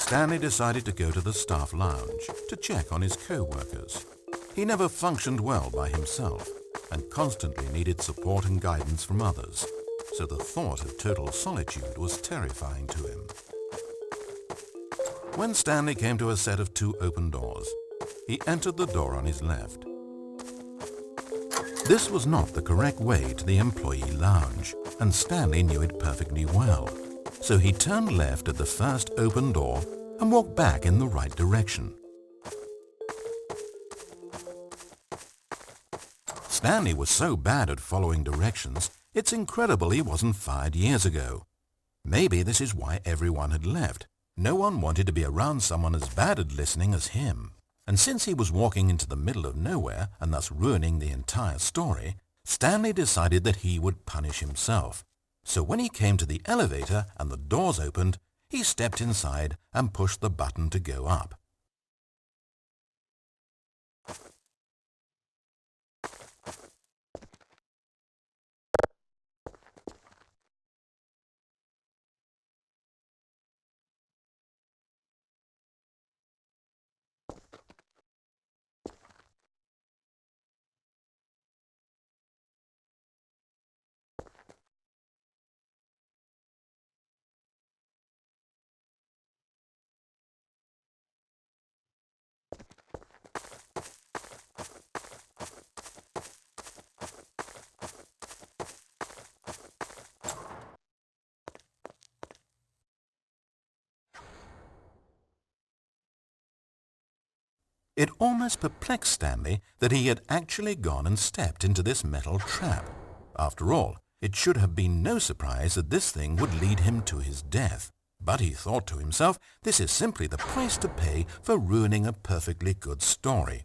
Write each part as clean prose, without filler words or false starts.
Stanley decided to go to the staff lounge to check on his co-workers. He never functioned well by himself and constantly needed support and guidance from others, so the thought of total solitude was terrifying to him. When Stanley came to a set of 2 open doors, he entered the door on his left. This was not the correct way to the employee lounge, and Stanley knew it perfectly well. So he turned left at the first open door and walked back in the right direction. Stanley was so bad at following directions, it's incredible he wasn't fired years ago. Maybe this is why everyone had left. No one wanted to be around someone as bad at listening as him. And since he was walking into the middle of nowhere and thus ruining the entire story, Stanley decided that he would punish himself. So when he came to the elevator and the doors opened, he stepped inside and pushed the button to go up. It almost perplexed Stanley that he had actually gone and stepped into this metal trap. After all, it should have been no surprise that this thing would lead him to his death. But he thought to himself, this is simply the price to pay for ruining a perfectly good story.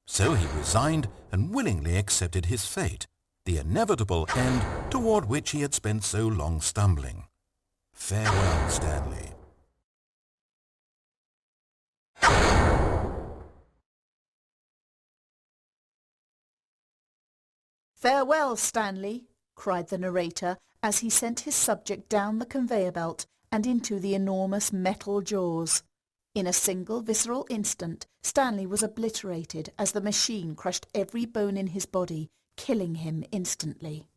So he resigned and willingly accepted his fate, the inevitable end toward which he had spent so long stumbling. Farewell, Stanley. "Farewell, Stanley," cried the narrator as he sent his subject down the conveyor belt and into the enormous metal jaws. In a single visceral instant, Stanley was obliterated as the machine crushed every bone in his body, killing him instantly.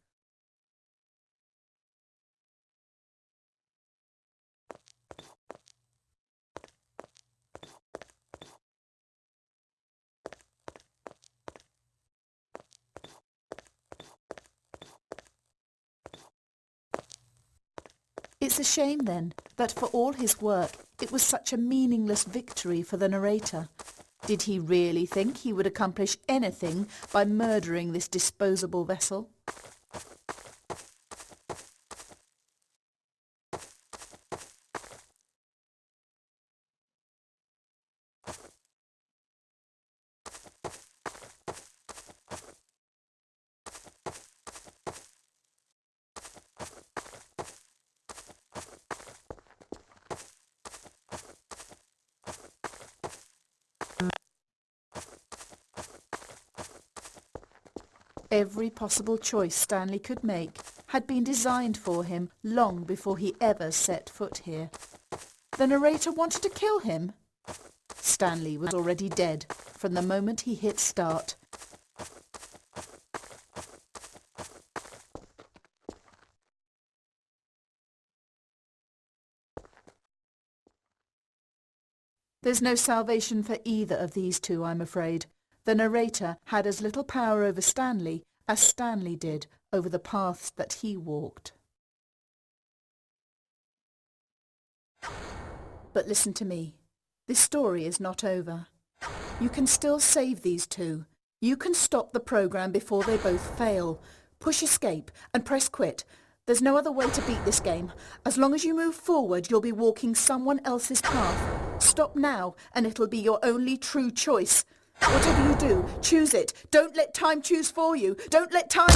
It's a shame, then, that for all his work, it was such a meaningless victory for the narrator. Did he really think he would accomplish anything by murdering this disposable vessel? Every possible choice Stanley could make had been designed for him long before he ever set foot here. The narrator wanted to kill him. Stanley was already dead from the moment he hit start. There's no salvation for either of these two, I'm afraid. The narrator had as little power over Stanley as Stanley did over the paths that he walked. But listen to me. This story is not over. You can still save these two. You can stop the program before they both fail. Push escape and press quit. There's no other way to beat this game. As long as you move forward, you'll be walking someone else's path. Stop now, and it'll be your only true choice. Whatever you do, choose it. Don't let time choose for you. Don't let time...